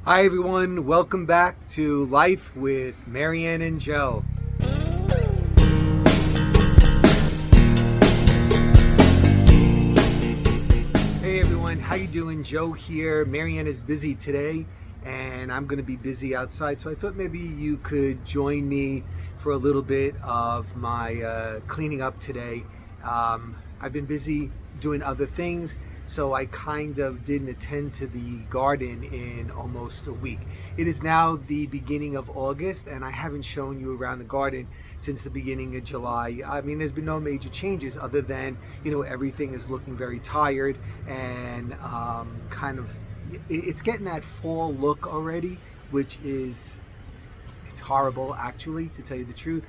Hi everyone, welcome back to Life with Marianne and Joe. Hey everyone, how you doing? Joe here. Marianne is busy today and I'm going to be busy outside, so I thought maybe you could join me for a little bit of my cleaning up today. I've been busy doing other things, so I kind of didn't attend to the garden in almost a week. It is now the beginning of August and I haven't shown you around the garden since the beginning of July. I mean, there's been no major changes other than, everything is looking very tired and it's getting that fall look already, which is, it's horrible actually, to tell you the truth,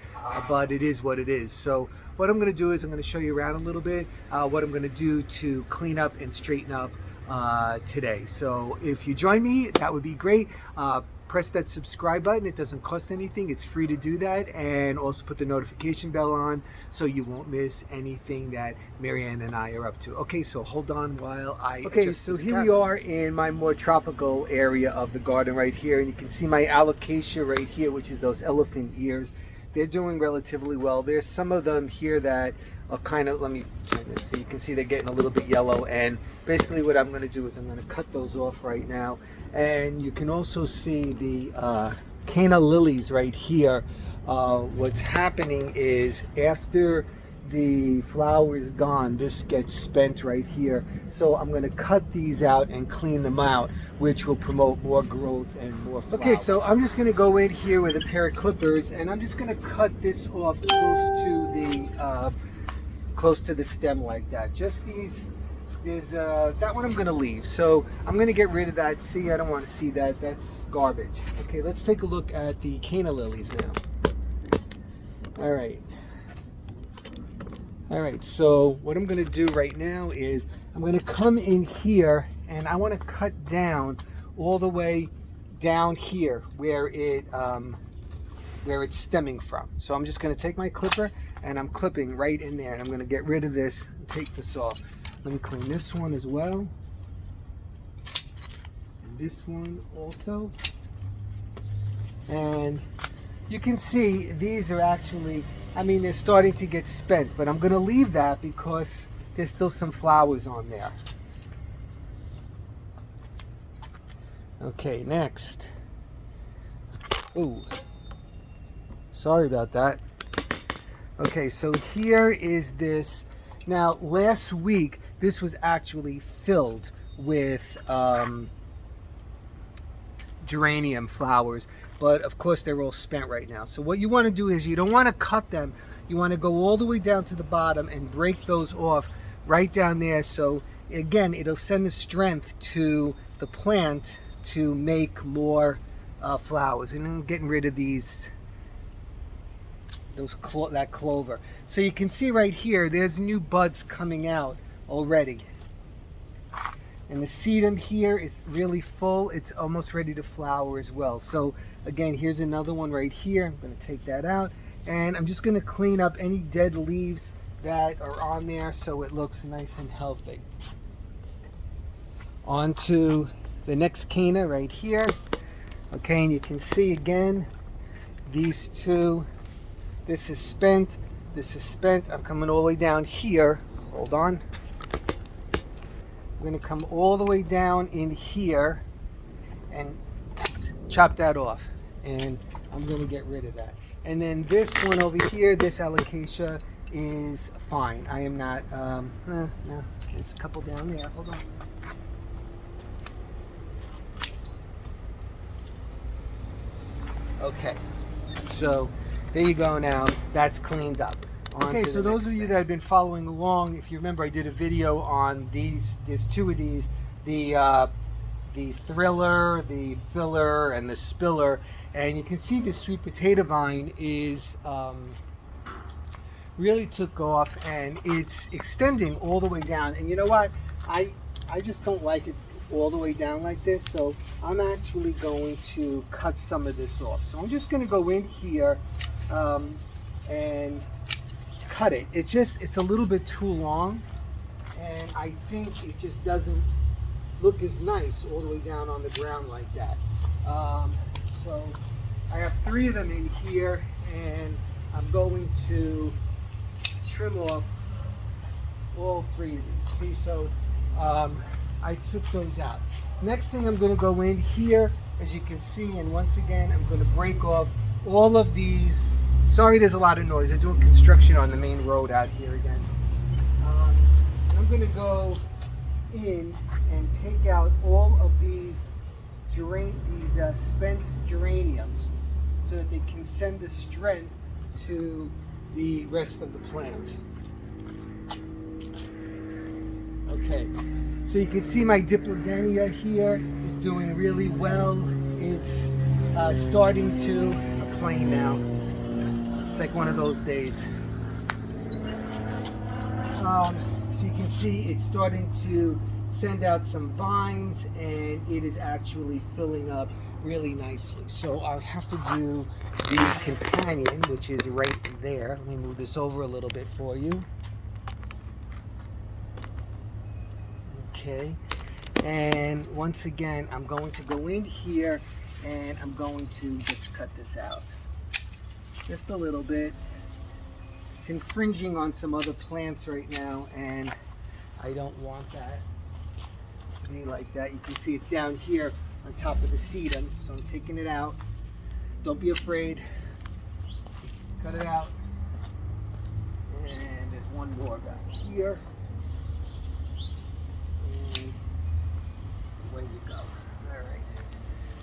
but it is what it is. So what I'm going to do is I'm going to show you around a little bit what I'm going to do to clean up and straighten up today. So if you join me, that would be great. Press that subscribe button. It doesn't cost anything. It's free to do that. And also put the notification bell on so you won't miss anything that Marianne and I are up to. Okay, so hold on while I adjust so here we are in my more tropical area of the garden right here. And you can see my alocasia right here, which is those elephant ears. They're doing relatively well. There's some of them here that are kind of, let me turn this so you can see they're getting a little bit yellow, and basically what I'm going to do is I'm going to cut those off right now. And you can also see the Cana lilies right here. What's happening is after the flower is gone, this gets spent right here. So I'm going to cut these out and clean them out, which will promote more growth and more flowers. Okay, so I'm just going to go in here with a pair of clippers and I'm just going to cut this off close to the stem like that. Just these, there's that one I'm going to leave. So I'm going to get rid of that. See, I don't want to see that. That's garbage. Okay, let's take a look at the Cana lilies now. All right, so what I'm going to do right now is I'm going to come in here and I want to cut down all the way down here where it's stemming from. So I'm just going to take my clipper and I'm clipping right in there, and I'm going to get rid of this and take this off. Let me clean this one as well, and this one also. And you can see these are actually, I mean, they're starting to get spent, but I'm going to leave that because there's still some flowers on there. Okay, next. Ooh, sorry about that. Okay, so here is this. Now, last week, this was actually filled with geranium flowers. But of course they're all spent right now. So what you want to do is you don't want to cut them. You want to go all the way down to the bottom and break those off right down there. So again, it'll send the strength to the plant to make more flowers. And I'm getting rid of that clover. So you can see right here, there's new buds coming out already. And the sedum here is really full. It's almost ready to flower as well. So again, here's another one right here. I'm going to take that out. And I'm just going to clean up any dead leaves that are on there so it looks nice and healthy. On to the next Cana right here. Okay, and you can see again, these two. This is spent. This is spent. I'm coming all the way down here. Hold on. I'm going to come all the way down in here and chop that off, and I'm going to get rid of that. And then this one over here, this alocasia is fine. I am not, no, there's a couple down there. Hold on. Okay, so there you go now. That's cleaned up. Okay, so those of you that have been following along, if you remember, I did a video on these. There's two of these, the thriller, the filler, and the spiller. And you can see the sweet potato vine is really took off, and it's extending all the way down. And you know what? I just don't like it all the way down like this. So I'm actually going to cut some of this off. So I'm just going to go in here and cut it. It's a little bit too long, and I think it just doesn't look as nice all the way down on the ground like that. So I have 3 of them in here, and I'm going to trim off all 3 of these. See, so I took those out. Next thing I'm going to go in here, as you can see, and once again I'm going to break off all of these. Sorry, there's a lot of noise. They're doing construction on the main road out here again. I'm going to go in and take out all of these spent geraniums so that they can send the strength to the rest of the plant. Okay, so you can see my Diplodenia here is doing really well. It's starting to plane now. It's like one of those days. So you can see it's starting to send out some vines, and it is actually filling up really nicely. So I have to do the companion, which is right there. Let me move this over a little bit for you. Okay, and once again I'm going to go in here and I'm going to just cut this out just a little bit. It's infringing on some other plants right now, and I don't want that to be like that. You can see it's down here on top of the sedum, so I'm taking it out. Don't be afraid, just cut it out. And there's one more back here. And away you go. All right,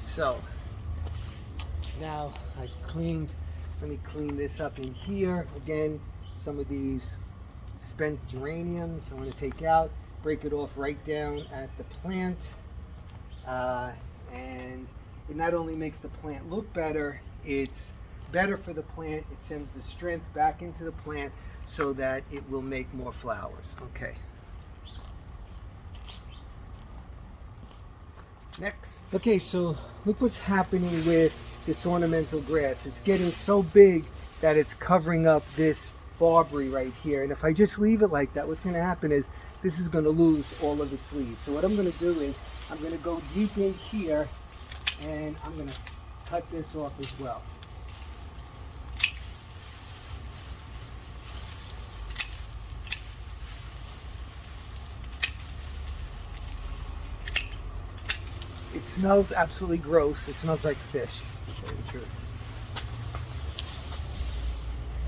so now I've cleaned. Let me clean this up in here. Again, some of these spent geraniums I want to take out, break it off right down at the plant. And it not only makes the plant look better, it's better for the plant. It sends the strength back into the plant so that it will make more flowers. Okay. Next. Okay, so look what's happening with this ornamental grass. It's getting so big that it's covering up this barberry right here. And if I just leave it like that, what's going to happen is this is going to lose all of its leaves. So what I'm going to do is I'm going to go deep in here and I'm going to cut this off as well. It smells absolutely gross. It smells like fish, to tell you the truth.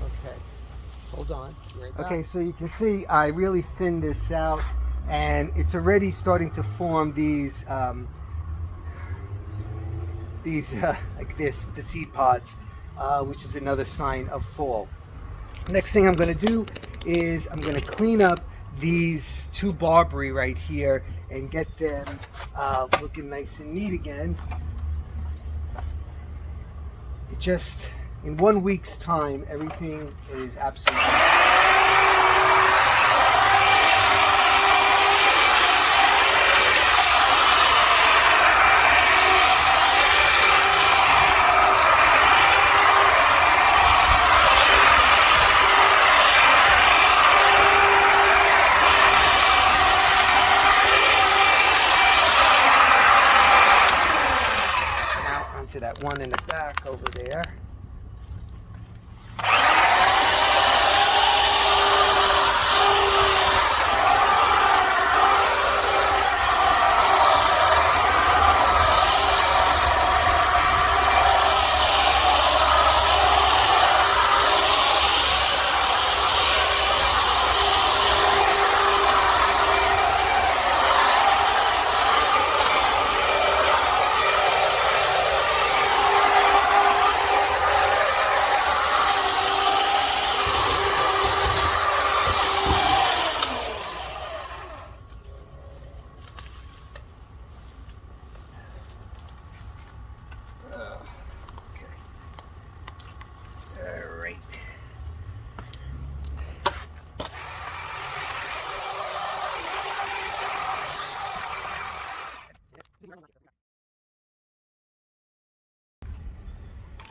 Okay, hold on. Right back. Okay, so you can see I really thinned this out, and it's already starting to form these like this, the seed pods, which is another sign of fall. Next thing I'm going to do is I'm going to clean up these 2 barberry right here and get them looking nice and neat again. It just, in 1 week's time, everything is absolutely to that one in the back over there.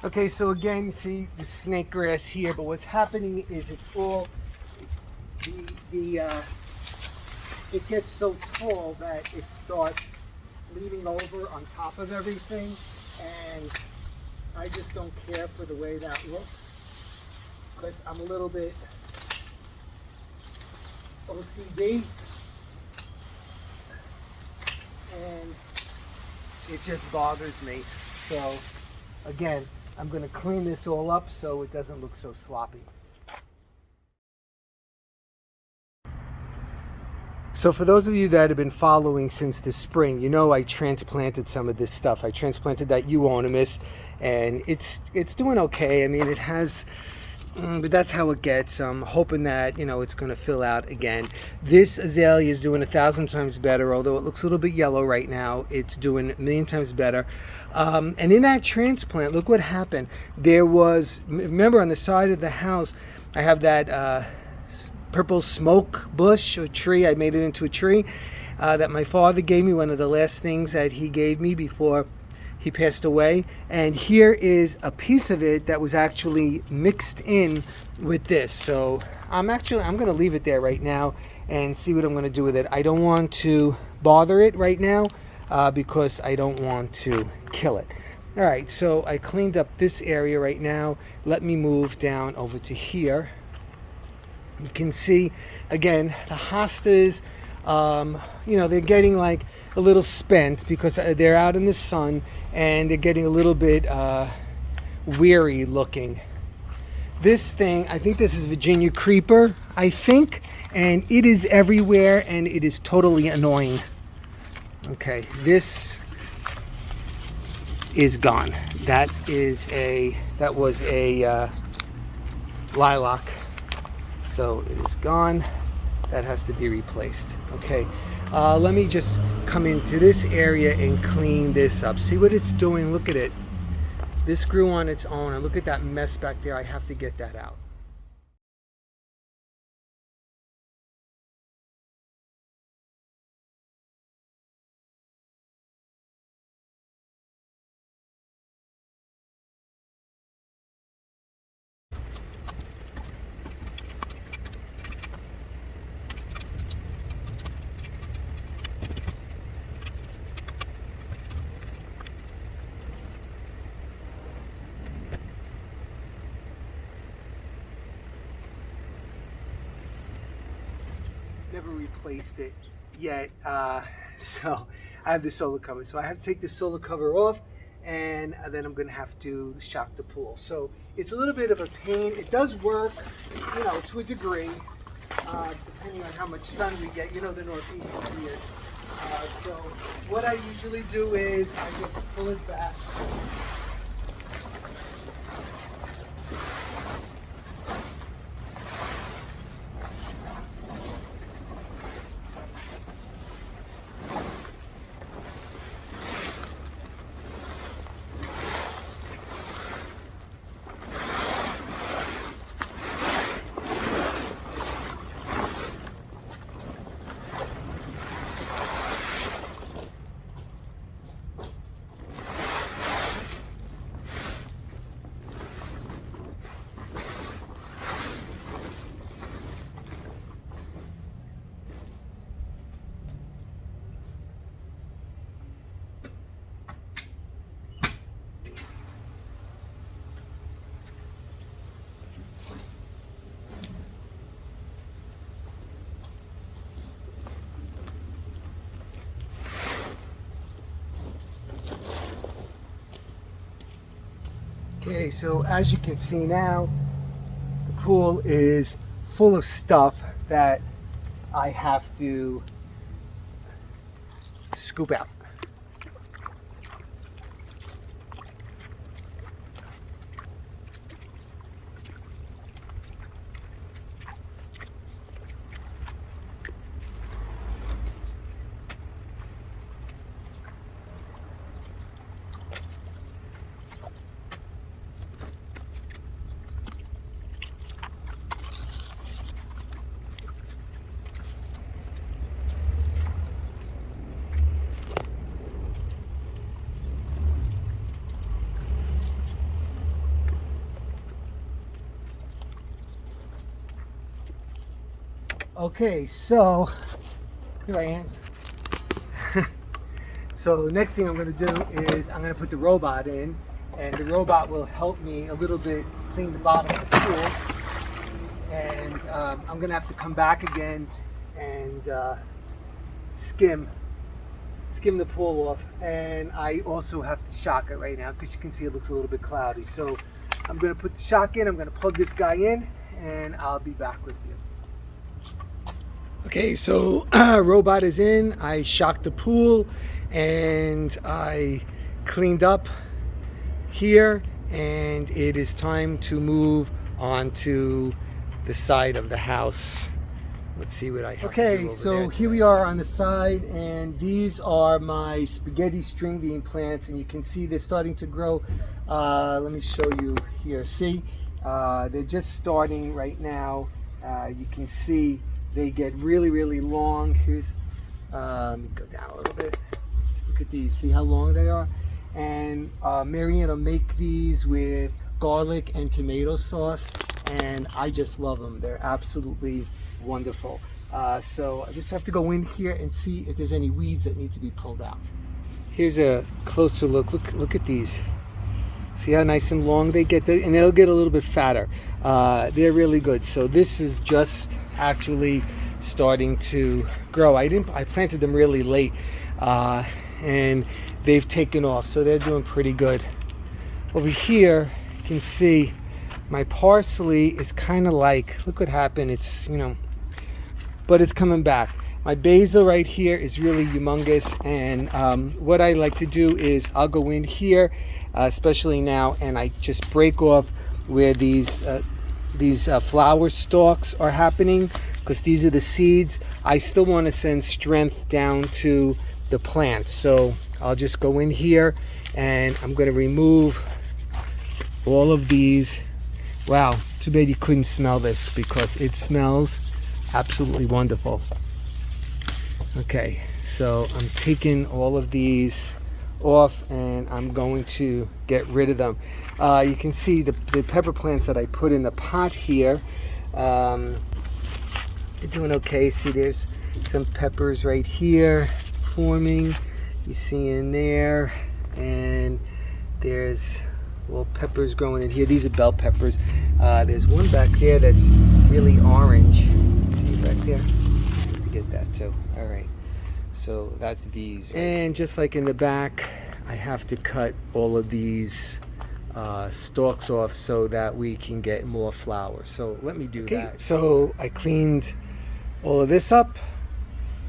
Okay, so again, you see the snake grass here, but what's happening is it's all the it gets so tall that it starts leaning over on top of everything, and I just don't care for the way that looks because I'm a little bit OCD, and it just bothers me. So again, I'm going to clean this all up so it doesn't look so sloppy. So for those of you that have been following since the spring, you know I transplanted some of this stuff. I transplanted that euonymus, and it's doing okay. I mean, it has, but that's how it gets. I'm hoping that, you know, it's going to fill out again. This azalea is doing 1,000 times better, although it looks a little bit yellow right now. It's doing 1,000,000 times better. And in that transplant, look what happened. There was, remember on the side of the house, I have that purple smoke bush or tree. I made it into a tree that my father gave me, one of the last things that he gave me before he passed away. And here is a piece of it that was actually mixed in with this. So I'm going to leave it there right now and see what I'm going to do with it. I don't want to bother it right now because I don't want to kill it. All right, so I cleaned up this area right now. Let me move down over to here. You can see, again, the hostas, you know, they're getting like a little spent because they're out in the sun and they're getting a little bit weary looking. This thing, I think this is Virginia creeper, I think, and it is everywhere and it is totally annoying. Okay, this is gone. That was a lilac. So it is gone. That has to be replaced. Okay, let me just come into this area and clean this up. See what it's doing? Look at it. This grew on its own, and look at that mess back there. I have to get that out. Never replaced it yet, so I have the solar cover. So I have to take the solar cover off, and then I'm going to have to shock the pool. So it's a little bit of a pain. It does work, you know, to a degree, depending on how much sun we get. You know, the Northeast here. So what I usually do is I just pull it back. Okay, so as you can see now, the pool is full of stuff that I have to scoop out. Okay, so Here I am. So next thing I'm going to do is I'm going to put the robot in, and the robot will help me a little bit clean the bottom of the pool. And I'm going to have to come back again and skim the pool off. And I also have to shock it right now because you can see it looks a little bit cloudy. So I'm going to put the shock in, I'm going to plug this guy in, and I'll be back with you. Okay, so robot is in. I shocked the pool and I cleaned up here, and it is time to move on to the side of the house. Let's see what I have to do over so there. Here we are on the side, and these are my spaghetti string bean plants, and you can see they're starting to grow. Let me show you here. See, they're just starting right now. You can see they get really, really long. Here's, let me go down a little bit. Look at these. See how long they are? And Marianne will make these with garlic and tomato sauce, and I just love them. They're absolutely wonderful. So I just have to go in here and see if there's any weeds that need to be pulled out. Here's a closer look. Look at these. See how nice and long they get, and they'll get a little bit fatter. They're really good. So this is just actually starting to grow. I planted them really late, and they've taken off, so they're doing pretty good. Over here you can see my parsley is kind of like, look what happened. It's, but it's coming back. My basil right here is really humongous, and what I like to do is I'll go in here, especially now, and I just break off where these flower stalks are happening, because these are the seeds. I still want to send strength down to the plants, so I'll just go in here and I'm going to remove all of these. Wow, too bad you couldn't smell this, because it smells absolutely wonderful. Okay, so I'm taking all of these off and I'm going to get rid of them. You can see the pepper plants that I put in the pot here, they're doing okay. See, there's some peppers right here forming, you see in there, and there's peppers growing in here. These are bell peppers. There's one back there that's really orange. See it back there? I have to get that too. All right, so that's these. And just like in the back, I have to cut all of these stalks off so that we can get more flowers. So let me do that. So I cleaned all of this up,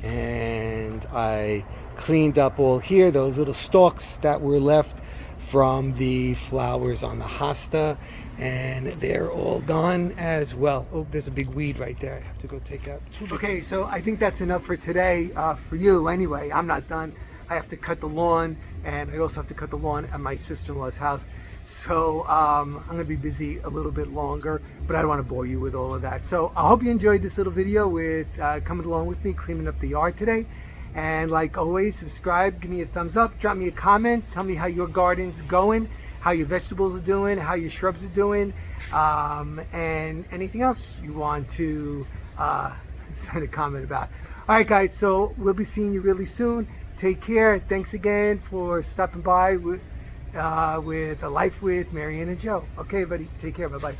and I cleaned up all here, those little stalks that were left from the flowers on the hosta, and they're all gone as well. Oh, there's a big weed right there. I have to go take out. Okay, so I think that's enough for today, for you anyway. I'm not done. I have to cut the lawn, and I also have to cut the lawn at my sister-in-law's house. So I'm going to be busy a little bit longer, but I don't want to bore you with all of that. So I hope you enjoyed this little video with coming along with me cleaning up the yard today. And like always, subscribe, give me a thumbs up, drop me a comment, tell me how your garden's going, how your vegetables are doing, how your shrubs are doing, and anything else you want to send a comment about. All right, guys, so we'll be seeing you really soon. Take care. Thanks again for stopping by with A Life with Marianne and Joe. Okay, buddy, take care. Bye-bye.